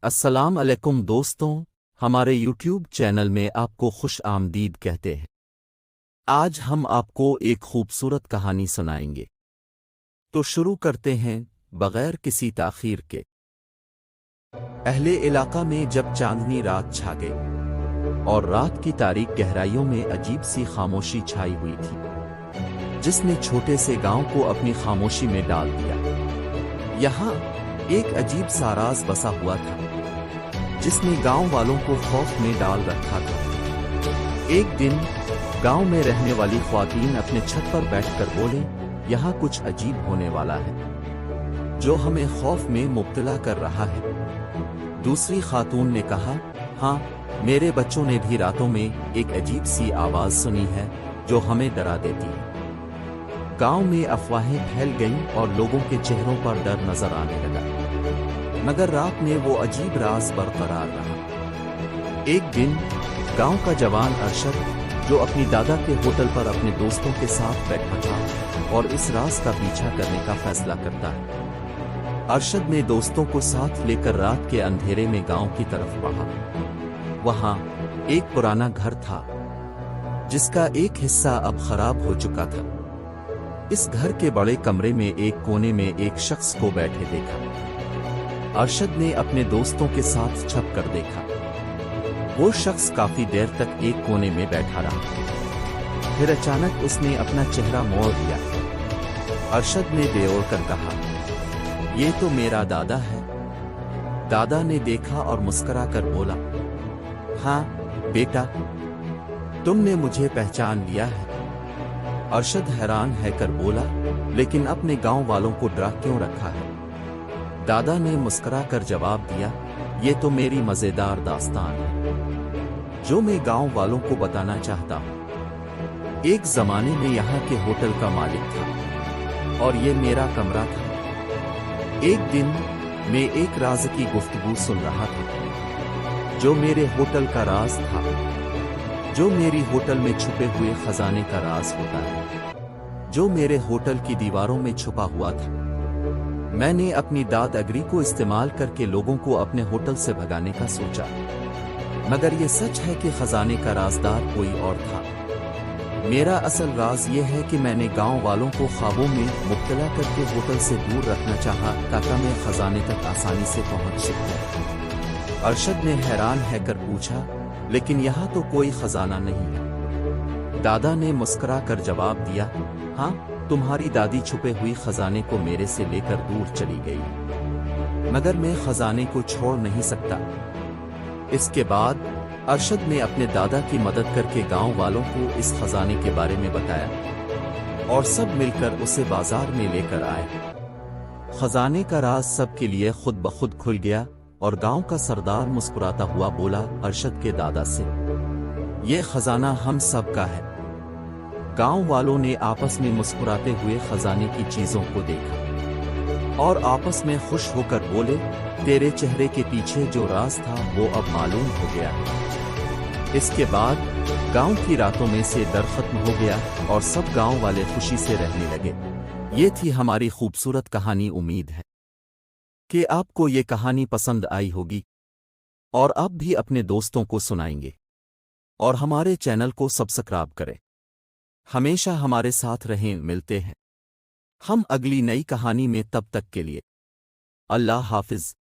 السلام علیکم دوستوں، ہمارے یوٹیوب چینل میں آپ کو خوش آمدید کہتے ہیں۔ آج ہم آپ کو ایک خوبصورت کہانی سنائیں گے، تو شروع کرتے ہیں بغیر کسی تاخیر کے۔ اہل علاقہ میں جب چاندنی رات چھا گئی اور رات کی تاریک گہرائیوں میں عجیب سی خاموشی چھائی ہوئی تھی جس نے چھوٹے سے گاؤں کو اپنی خاموشی میں ڈال دیا۔ یہاں ایک عجیب سا راز بسا ہوا تھا جس نے گاؤں والوں کو خوف میں ڈال رکھا تھا۔ ایک دن گاؤں میں رہنے والی خواتین اپنے چھت پر بیٹھ کر بولیں، یہاں کچھ عجیب ہونے والا ہے جو ہمیں خوف میں مبتلا کر رہا ہے۔ دوسری خاتون نے کہا، ہاں، میرے بچوں نے بھی راتوں میں ایک عجیب سی آواز سنی ہے جو ہمیں ڈرا دیتی ہے۔ گاؤں میں افواہیں پھیل گئیں اور لوگوں کے چہروں پر ڈر نظر آنے لگا، مگر رات میں وہ عجیب راز برقرار رہا۔ ایک دن گاؤں کا جوان ارشد، جو اپنی دادا کے ہوٹل پر اپنے دوستوں کے ساتھ بیٹھا تھا اور اس راز کا پیچھا کرنے کا فیصلہ کرتا ہے، ارشد نے دوستوں کو ساتھ لے کر رات کے اندھیرے میں گاؤں کی طرف بڑھا۔ وہاں ایک پرانا گھر تھا جس کا ایک حصہ اب خراب ہو چکا تھا۔ اس گھر کے بڑے کمرے میں ایک کونے میں ایک شخص کو بیٹھے دیکھا۔ ارشد نے اپنے دوستوں کے ساتھ چھپ کر دیکھا۔ وہ شخص کافی دیر تک ایک کونے میں بیٹھا رہا، پھر اچانک اس نے اپنا چہرہ موڑ دیا۔ ارشد نے بیوڑ کر کہا، یہ تو میرا دادا ہے۔ دادا نے دیکھا اور مسکرا کر بولا، ہاں بیٹا، تم نے مجھے پہچان لیا ہے۔ ارشد حیران ہے کر بولا، لیکن اپنے گاؤں والوں کو ڈرا کیوں رکھا ہے؟ دادا نے مسکرا کر جواب دیا، یہ تو میری مزیدار داستان ہے جو میں گاؤں والوں کو بتانا چاہتا ہوں۔ ایک زمانے میں یہاں کے ہوٹل کا مالک تھا اور یہ میرا کمرہ تھا۔ ایک دن میں ایک راز کی گفتگو سن رہا تھا جو میرے ہوٹل کا راز تھا، جو میری ہوٹل میں چھپے ہوئے خزانے کا راز ہوتا ہے، جو میرے ہوٹل کی دیواروں میں چھپا ہوا تھا۔ میں نے اپنی دادگری کو استعمال کر کے لوگوں کو اپنے ہوٹل سے بھگانے کا سوچا، مگر یہ سچ ہے کہ خزانے کا رازدار کوئی اور تھا۔ میرا اصل راز یہ ہے کہ میں نے گاؤں والوں کو خوابوں میں مبتلا کر کے ہوٹل سے دور رکھنا چاہا تاکہ میں خزانے تک آسانی سے پہنچ سکوں۔ ارشد نے حیران ہے کر پوچھا، لیکن یہاں تو کوئی خزانہ نہیں ہے۔ دادا نے مسکرا کر جواب دیا، ہاں، تمہاری دادی چھپے ہوئی خزانے کو میرے سے لے کر دور چلی گئی، مگر میں خزانے کو چھوڑ نہیں سکتا۔ اس کے بعد ارشد نے اپنے دادا کی مدد کر کے گاؤں والوں کو اس خزانے کے بارے میں بتایا اور سب مل کر اسے بازار میں لے کر آئے۔ خزانے کا راز سب کے لیے خود بخود کھل گیا اور گاؤں کا سردار مسکراتا ہوا بولا ارشد کے دادا سے، یہ خزانہ ہم سب کا ہے۔ گاؤں والوں نے آپس میں مسکراتے ہوئے خزانے کی چیزوں کو دیکھا اور آپس میں خوش ہو کر بولے، تیرے چہرے کے پیچھے جو راز تھا وہ اب معلوم ہو گیا ہے۔ اس کے بعد گاؤں کی راتوں میں سے ڈر ختم ہو گیا اور سب گاؤں والے خوشی سے رہنے لگے۔ یہ تھی ہماری خوبصورت کہانی۔ امید ہے کہ آپ کو یہ کہانی پسند آئی ہوگی اور آپ بھی اپنے دوستوں کو سنائیں گے، اور ہمارے چینل کو سبسکرائب کریں۔ ہمیشہ ہمارے ساتھ رہیں۔ ملتے ہیں ہم اگلی نئی کہانی میں، تب تک کے لیے اللہ حافظ۔